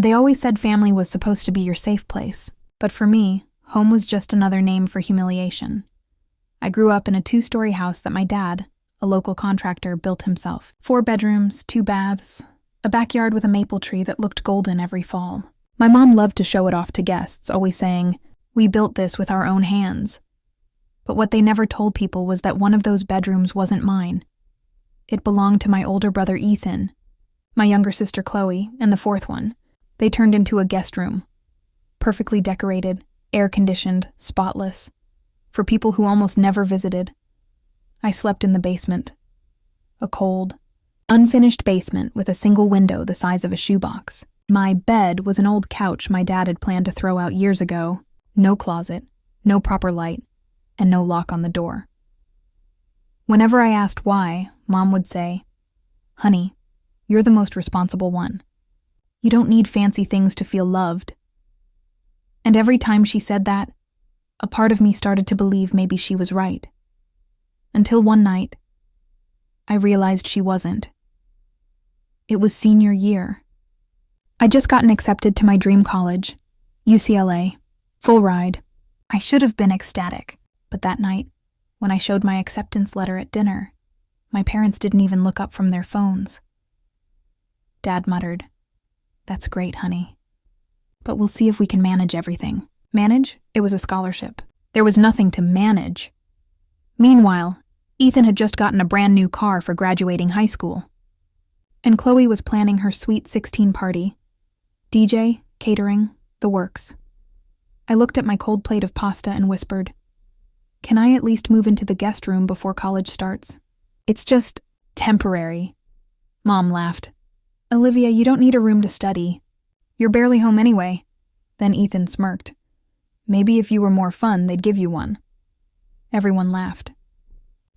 They always said family was supposed to be your safe place, but for me, home was just another name for humiliation. I grew up in a 2-story house that my dad, a local contractor, built himself. 4 bedrooms, 2 baths, a backyard with a maple tree that looked golden every fall. My mom loved to show it off to guests, always saying, "We built this with our own hands." But what they never told people was that one of those bedrooms wasn't mine. It belonged to my older brother Ethan, my younger sister Chloe, and the 4th one. They turned into a guest room. Perfectly decorated, air-conditioned, spotless, for people who almost never visited. I slept in the basement. A cold, unfinished basement with a single window the size of a shoebox. My bed was an old couch my dad had planned to throw out years ago. No closet, no proper light, and no lock on the door. Whenever I asked why, Mom would say, "Honey, you're the most responsible one. You don't need fancy things to feel loved." And every time she said that, a part of me started to believe maybe she was right. Until one night, I realized she wasn't. It was senior year. I'd just gotten accepted to my dream college, UCLA, full ride. I should have been ecstatic, but that night, when I showed my acceptance letter at dinner, my parents didn't even look up from their phones. Dad muttered, "That's great, honey. But we'll see if we can manage everything." Manage? It was a scholarship. There was nothing to manage. Meanwhile, Ethan had just gotten a brand new car for graduating high school. And Chloe was planning her sweet 16 party. DJ, catering, the works. I looked at my cold plate of pasta and whispered, "Can I at least move into the guest room before college starts? It's just temporary." Mom laughed. "Olivia, you don't need a room to study. You're barely home anyway." Then Ethan smirked. "Maybe if you were more fun, they'd give you one." Everyone laughed.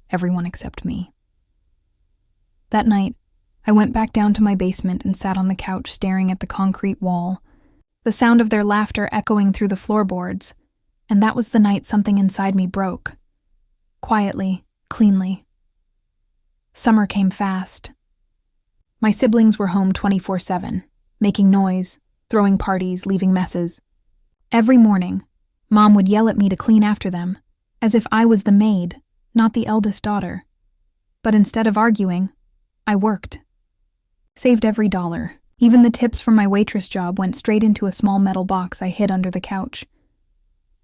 Everyone except me. That night, I went back down to my basement and sat on the couch staring at the concrete wall, the sound of their laughter echoing through the floorboards, and that was the night something inside me broke. Quietly, cleanly. Summer came fast. My siblings were home 24/7, making noise, throwing parties, leaving messes. Every morning, Mom would yell at me to clean after them, as if I was the maid, not the eldest daughter. But instead of arguing, I worked. Saved every dollar. Even the tips from my waitress job went straight into a small metal box I hid under the couch.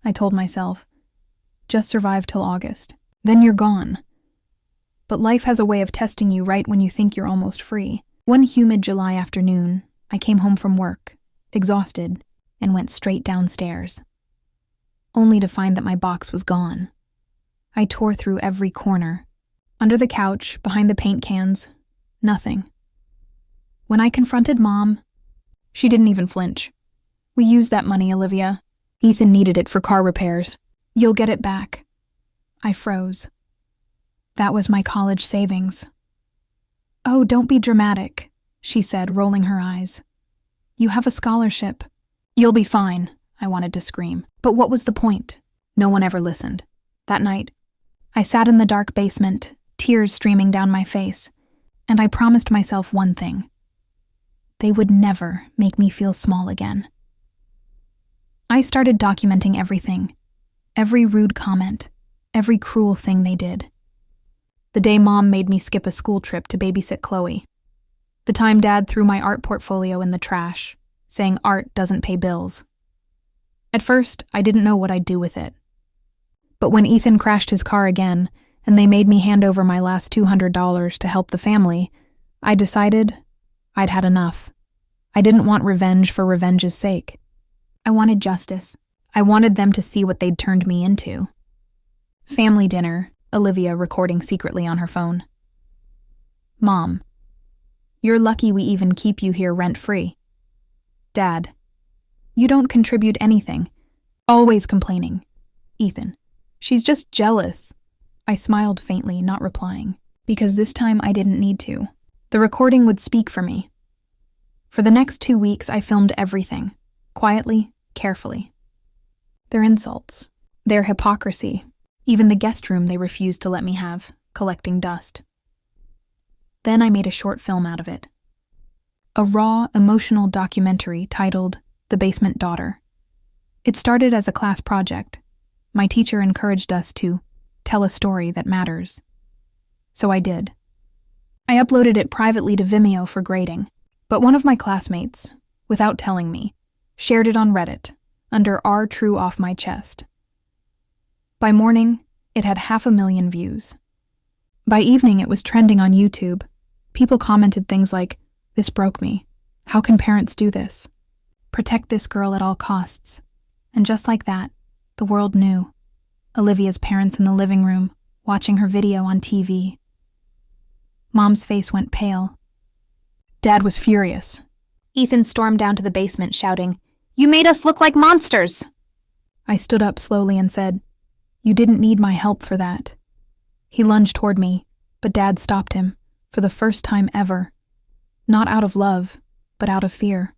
I told myself, just survive till August. Then you're gone. But life has a way of testing you right when you think you're almost free. One humid July afternoon, I came home from work, exhausted, and went straight downstairs, only to find that my box was gone. I tore through every corner. Under the couch, behind the paint cans, nothing. When I confronted Mom, she didn't even flinch. "We used that money, Olivia. Ethan needed it for car repairs. You'll get it back." I froze. That was my college savings. "Oh, don't be dramatic," she said, rolling her eyes. "You have a scholarship." "You'll be fine," I wanted to scream. But what was the point? No one ever listened. That night, I sat in the dark basement, tears streaming down my face, and I promised myself one thing. They would never make me feel small again. I started documenting everything, every rude comment, every cruel thing they did. The day Mom made me skip a school trip to babysit Chloe. The time Dad threw my art portfolio in the trash, saying art doesn't pay bills. At first, I didn't know what I'd do with it. But when Ethan crashed his car again, and they made me hand over my last $200 to help the family, I decided I'd had enough. I didn't want revenge for revenge's sake. I wanted justice. I wanted them to see what they'd turned me into. Family dinner, Olivia recording secretly on her phone. Mom, you're lucky we even keep you here rent-free. Dad, you don't contribute anything. Always complaining. Ethan, she's just jealous. I smiled faintly, not replying, because this time I didn't need to. The recording would speak for me. For the next 2 weeks, I filmed everything, quietly, carefully. Their insults, their hypocrisy, even the guest room they refused to let me have, collecting dust. Then I made a short film out of it. a raw, emotional documentary titled The Basement Daughter. It started as a class project. My teacher encouraged us to tell a story that matters. So I did. I uploaded it privately to Vimeo for grading, but one of my classmates, without telling me, shared it on Reddit under R True Off My Chest. By morning, it had 500,000 views. By evening, it was trending on YouTube. People commented things like, "This broke me. How can parents do this? Protect this girl at all costs." And just like that, the world knew. Olivia's parents in the living room, watching her video on TV. Mom's face went pale. Dad was furious. Ethan stormed down to the basement, shouting, "You made us look like monsters!" I stood up slowly and said, "You didn't need my help for that." He lunged toward me, but Dad stopped him, for the first time ever. Not out of love, but out of fear.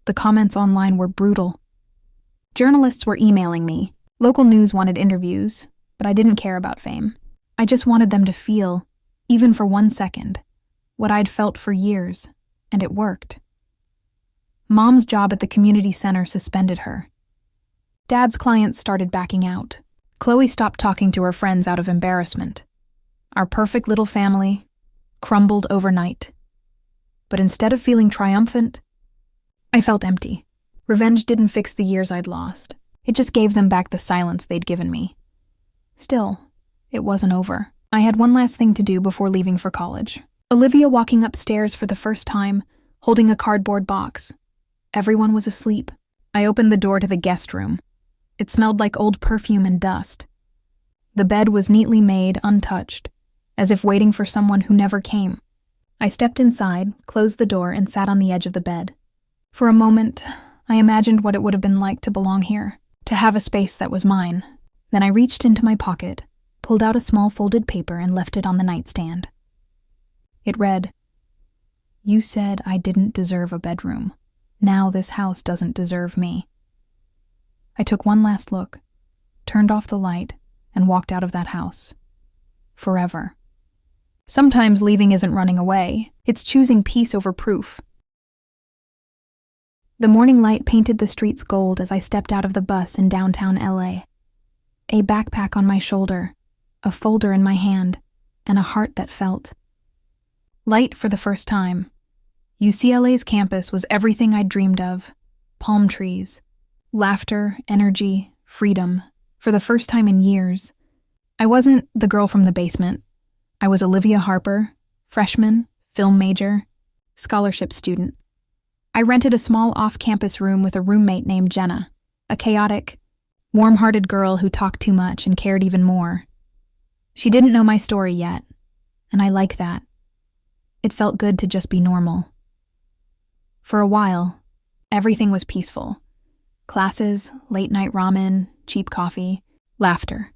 The comments online were brutal. Journalists were emailing me. Local news wanted interviews, but I didn't care about fame. I just wanted them to feel, even for 1 second, what I'd felt for years, and it worked. Mom's job at the community center suspended her. Dad's clients started backing out. Chloe stopped talking to her friends out of embarrassment. Our perfect little family crumbled overnight. But instead of feeling triumphant, I felt empty. Revenge didn't fix the years I'd lost. It just gave them back the silence they'd given me. Still, it wasn't over. I had one last thing to do before leaving for college. Olivia walking upstairs for the first time, holding a cardboard box. Everyone was asleep. I opened the door to the guest room. It smelled like old perfume and dust. The bed was neatly made, untouched, as if waiting for someone who never came. I stepped inside, closed the door, and sat on the edge of the bed. For a moment, I imagined what it would have been like to belong here, to have a space that was mine. Then I reached into my pocket, pulled out a small folded paper, and left it on the nightstand. It read, "You said I didn't deserve a bedroom. Now this house doesn't deserve me." I took one last look, turned off the light, and walked out of that house. Forever. Sometimes leaving isn't running away, it's choosing peace over proof. The morning light painted the streets gold as I stepped out of the bus in downtown LA. A backpack on my shoulder, a folder in my hand, and a heart that felt light for the first time. UCLA's campus was everything I'd dreamed of. Palm trees, laughter, energy, freedom. For the first time in years, I wasn't the girl from the basement. I was Olivia Harper, freshman, film major, scholarship student. I rented a small off-campus room with a roommate named Jenna, a chaotic, warm-hearted girl who talked too much and cared even more. She didn't know my story yet, and I liked that. It felt good to just be normal. For a while, everything was peaceful. Classes, late-night ramen, cheap coffee, laughter.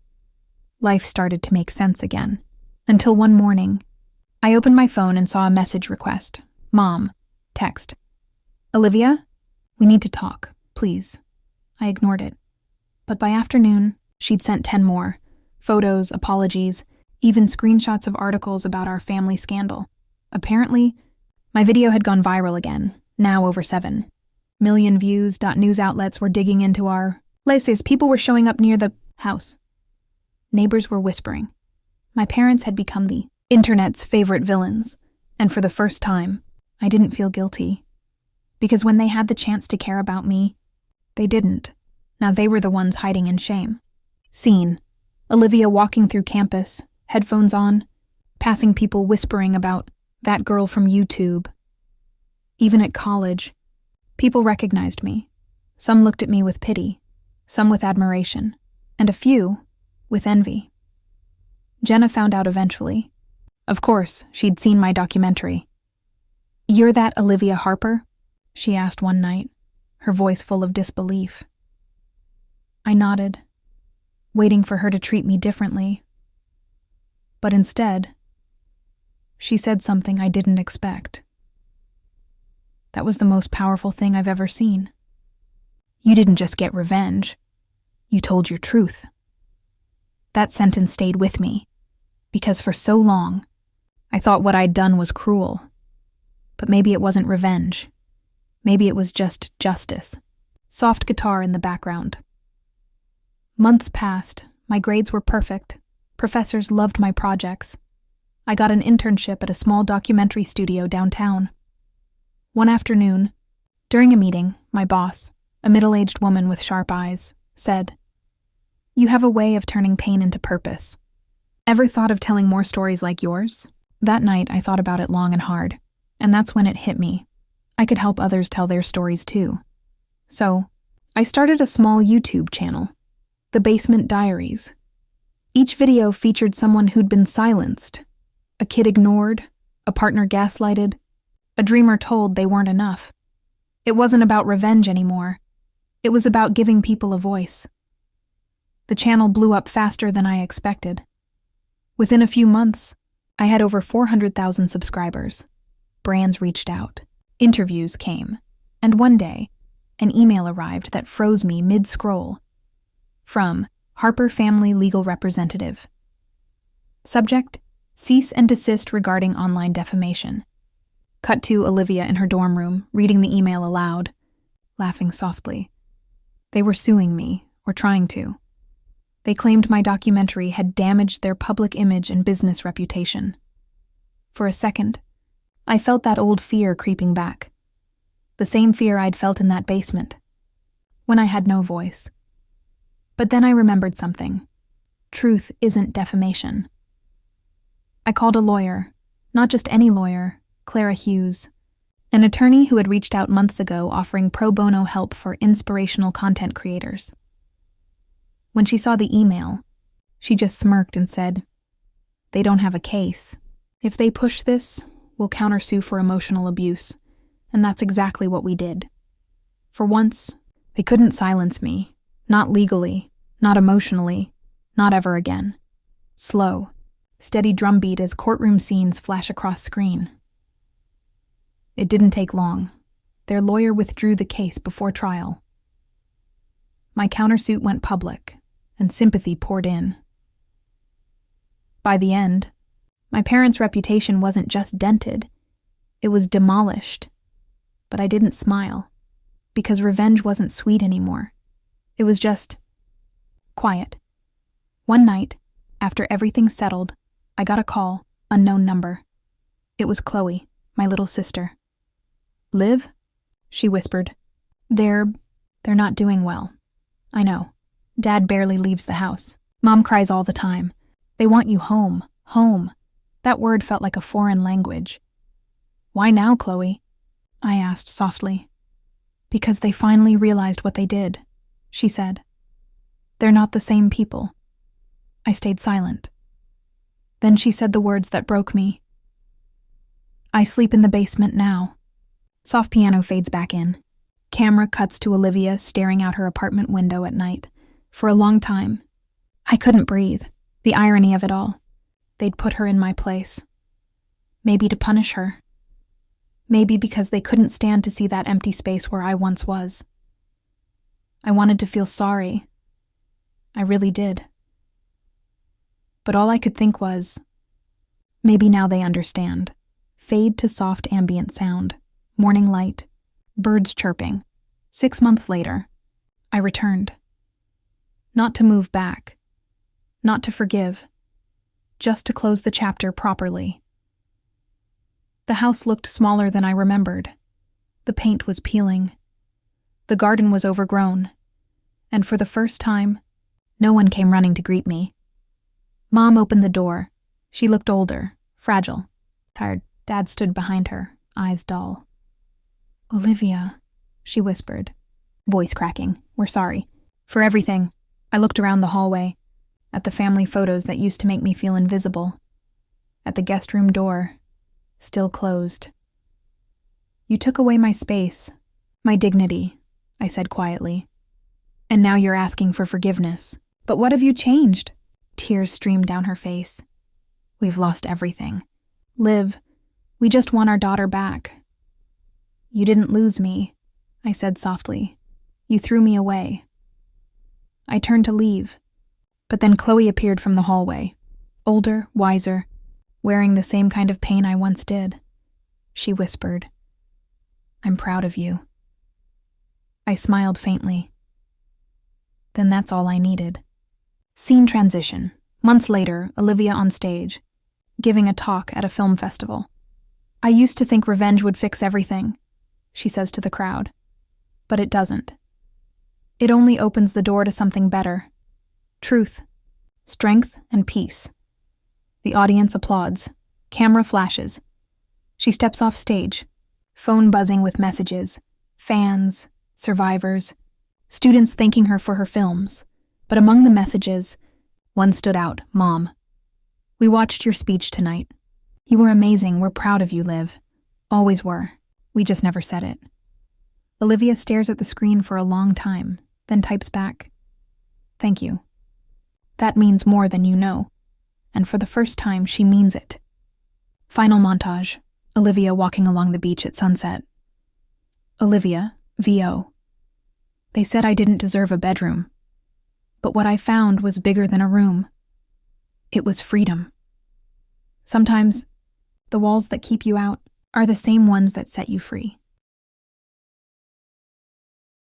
Life started to make sense again. Until one morning, I opened my phone and saw a message request. Mom, text. "Olivia, we need to talk, please." I ignored it. But by afternoon, she'd sent 10 more. Photos, apologies, even screenshots of articles about our family scandal. Apparently, my video had gone viral again, now over 7 million views. News outlets were digging into our places. People were showing up near the house. Neighbors were whispering. My parents had become the internet's favorite villains, and for the first time, I didn't feel guilty. Because when they had the chance to care about me, they didn't. Now they were the ones hiding in shame. Scene. Olivia walking through campus, headphones on, passing people whispering about that girl from YouTube. Even at college, people recognized me. Some looked at me with pity, some with admiration, and a few with envy. Jenna found out eventually. Of course, she'd seen my documentary. "You're that Olivia Harper?" she asked one night, her voice full of disbelief. I nodded, waiting for her to treat me differently. But instead, she said something I didn't expect. That was the most powerful thing I've ever seen. "You didn't just get revenge. You told your truth." That sentence stayed with me, because for so long, I thought what I'd done was cruel. But maybe it wasn't revenge. Maybe it was just justice. Soft guitar in the background. Months passed. My grades were perfect. Professors loved my projects. I got an internship at a small documentary studio downtown. One afternoon, during a meeting, my boss, a middle-aged woman with sharp eyes, said, "You have a way of turning pain into purpose. Ever thought of telling more stories like yours?" That night, I thought about it long and hard, and that's when it hit me. I could help others tell their stories too. So, I started a small YouTube channel, The Basement Diaries. Each video featured someone who'd been silenced, a kid ignored, a partner gaslighted, a dreamer told they weren't enough. It wasn't about revenge anymore. It was about giving people a voice. The channel blew up faster than I expected. Within a few months, I had over 400,000 subscribers. Brands reached out. Interviews came. And one day, an email arrived that froze me mid-scroll. From Harper Family Legal Representative. Subject: cease and desist regarding online defamation. Cut to Olivia in her dorm room, reading the email aloud, laughing softly. They were suing me, or trying to. They claimed my documentary had damaged their public image and business reputation. For a second, I felt that old fear creeping back. The same fear I'd felt in that basement, when I had no voice. But then I remembered something. Truth isn't defamation. I called a lawyer, not just any lawyer, Clara Hughes, an attorney who had reached out months ago offering pro bono help for inspirational content creators. When she saw the email, she just smirked and said, "They don't have a case. If they push this, we'll countersue for emotional abuse." And that's exactly what we did. For once, they couldn't silence me. Not legally, not emotionally, not ever again. Slow, steady drumbeat as courtroom scenes flash across screen. It didn't take long. Their lawyer withdrew the case before trial. My countersuit went public, and sympathy poured in. By the end, my parents' reputation wasn't just dented, it was demolished. But I didn't smile, because revenge wasn't sweet anymore. It was just quiet. One night, after everything settled, I got a call, unknown number. It was Chloe, my little sister. "Liv?" she whispered. They're not doing well. I know. Dad barely leaves the house. Mom cries all the time. They want you home, home. That word felt like a foreign language. "Why now, Chloe?" I asked softly. "Because they finally realized what they did," she said. "They're not the same people." I stayed silent. Then she said the words that broke me. "I sleep in the basement now." Soft piano fades back in. Camera cuts to Olivia staring out her apartment window at night. For a long time, I couldn't breathe. The irony of it all. They'd put her in my place. Maybe to punish her. Maybe because they couldn't stand to see that empty space where I once was. I wanted to feel sorry. I really did. But all I could think was, maybe now they understand. Fade to soft ambient sound. Morning light. Birds chirping. 6 months later, I returned. Not to move back. Not to forgive. Just to close the chapter properly. The house looked smaller than I remembered. The paint was peeling. The garden was overgrown. And for the first time, no one came running to greet me. Mom opened the door. She looked older, fragile, tired. Dad stood behind her, eyes dull. "Olivia," she whispered, voice cracking. "We're sorry. For everything." I looked around the hallway, at the family photos that used to make me feel invisible, at the guest room door, still closed. "You took away my space, my dignity," I said quietly. "And now you're asking for forgiveness. But what have you changed?" Tears streamed down her face. "We've lost everything. Liv, we just want our daughter back." "You didn't lose me," I said softly. "You threw me away." I turned to leave, but then Chloe appeared from the hallway, older, wiser, wearing the same kind of pain I once did. she whispered. I'm proud of you. I smiled faintly. Then that's all I needed. Scene transition. Months later, Olivia on stage, giving a talk at a film festival. I used to think revenge would fix everything, she says to the crowd. But it doesn't. It only opens the door to something better. Truth, strength, and peace. The audience applauds. Camera flashes. She steps off stage, phone buzzing with messages. Fans, survivors, students thanking her for her films. But among the messages, one stood out. Mom, we watched your speech tonight. You were amazing. We're proud of you, Liv. Always were. We just never said it. Olivia stares at the screen for a long time, then types back, Thank you. That means more than you know. And for the first time, she means it. Final montage. Olivia walking along the beach at sunset. Olivia, VO. They said I didn't deserve a bedroom. But what I found was bigger than a room. It was freedom. Sometimes, the walls that keep you out are the same ones that set you free.